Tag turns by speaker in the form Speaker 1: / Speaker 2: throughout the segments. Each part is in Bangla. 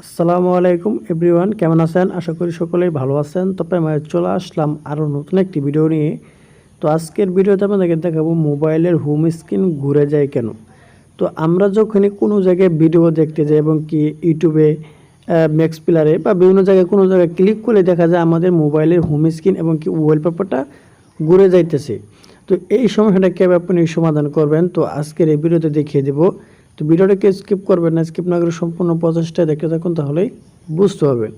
Speaker 1: আসসালামু আলাইকুম এভরিওয়ান, কেমন আছেন? আশা করি সকলেই ভালো আছেন। তবে আমি চলে আসলাম আরও নতুন একটি ভিডিও নিয়ে। তো আজকের ভিডিওতে আপনাদেরকে দেখাবো মোবাইলের হোম স্ক্রিন ঘুরে যায় কেন। তো আমরা যখনই কোনো জায়গায় ভিডিও দেখতে যাই এবং কি ইউটিউবে, ম্যাক্স প্লেয়ারে বা বিভিন্ন জায়গায় কোনো জায়গায় ক্লিক করলে দেখা যায় আমাদের মোবাইলের হোম স্ক্রিন এবং কি ওয়ালপেপারটা ঘুরে যাইতেছে। তো এই সমস্যাটা কীভাবে আপনি সমাধান করবেন, তো আজকের এই ভিডিওতে দেখিয়ে দেবো। তো ভিডিওটাকে স্কিপ করবেন না, স্কিপ না করে সম্পূর্ণ প্রচেষ্টা দেখতে থাকুন, তাহলেই বুঝতে পারবেন।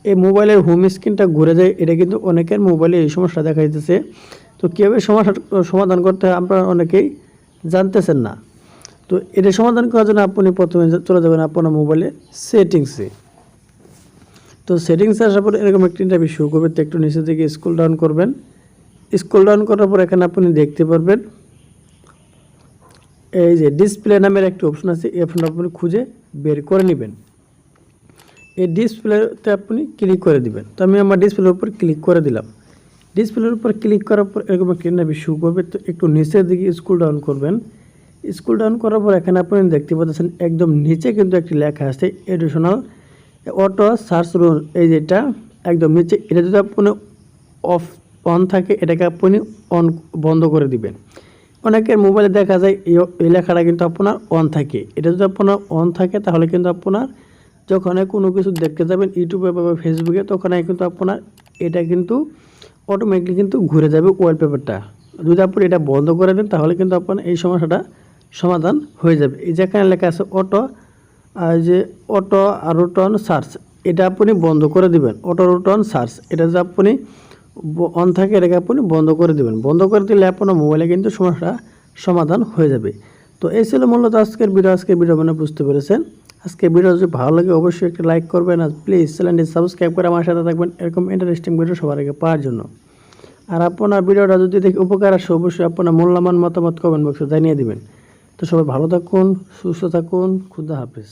Speaker 1: এই মোবাইলের হোম স্ক্রিনটা ঘুরে যায়, এটা কিন্তু অনেকের মোবাইলে এই সমস্যা দেখা দিতেছে। তো কীভাবে সমস্যার সমাধান করতে হয় আপনারা অনেকেই জানতেছেন না। তো এটা সমাধান করার জন্য আপনি প্রথমে চলে যাবেন আপনার মোবাইলে সেটিংসে। তো সেটিংসে আসার পর এরকম একটি ইন্টারভিউ শো করবে। তো একটু নিচে দিকে স্ক্রল ডাউন করবেন। স্ক্রল ডাউন করার পর এখানে আপনি দেখতে পারবেন এই যে ডিসপ্লে নামের একটা অপশন আছে, এই অপশনটা আপনি খুঁজে বের করে নেবেন। এই ডিসপ্লেতে আপনি ক্লিক করে দিবেন। তো আমি আমার ডিসপ্লের উপর ক্লিক করে দিলাম। ডিসপ্লের উপর ক্লিক করার পর এরকম একটা ইন্টারভিউ শো করবে। তো একটু নিচের দিকে স্ক্রল ডাউন করবেন। স্ক্রল ডাউন করার পর এখানে আপনি দেখতে পাচ্ছেন একদম নিচে কিন্তু একটি লেখা আছে এডিশনাল অটো সার্চ রুল। এই যেটা একদম নিচে, এটা যদি আপনি অন থাকে এটাকে আপনি বন্ধ করে দিবেন। অনেকের মোবাইলে দেখা যায় এই লেখাটা কিন্তু আপনার অন থাকে। এটা যদি আপনার অন থাকে তাহলে কিন্তু আপনার যখন কোনো কিছু দেখতে যাবেন ইউটিউবে বা ফেসবুকে, তখন কিন্তু আপনার এটা কিন্তু অটোমেটিকলি কিন্তু ঘুরে যাবে ওয়ালপেপারটা। যদি আপনি এটা বন্ধ করে দেন তাহলে কিন্তু আপনার এই সমস্যাটা সমাধান হয়ে যাবে। এই যেখানে লেখা আছে অটো রুটন সার্চ, এটা আপনি বন্ধ করে দিবেন। অটো রুটন সার্চ এটা যদি আপনি অন থাকে এটাকে আপনি বন্ধ করে দেবেন। বন্ধ করে দিলে আপনার মোবাইলে কিন্তু সমস্যা সমাধান হয়ে যাবে। তো এই ছিল মূলত আজকের ভিডিও মানে বুঝতে পেরেছেন। আজকের ভিডিও যদি ভালো লাগে অবশ্যই একটা লাইক করবেন, আর প্লিজ চ্যানেলটি সাবস্ক্রাইব করে আমার সাথে থাকবেন এরকম ইন্টারেস্টিং ভিডিও সবার আগে পাওয়ার জন্য। আর আপনার ভিডিওটা যদি দেখে উপকার আসে অবশ্যই আপনার মূল্যবান মতামত কমেন্ট বক্সে জানিয়ে দিবেন। তো সবাই ভালো থাকুন, সুস্থ থাকুন, খুদা হাফেজ।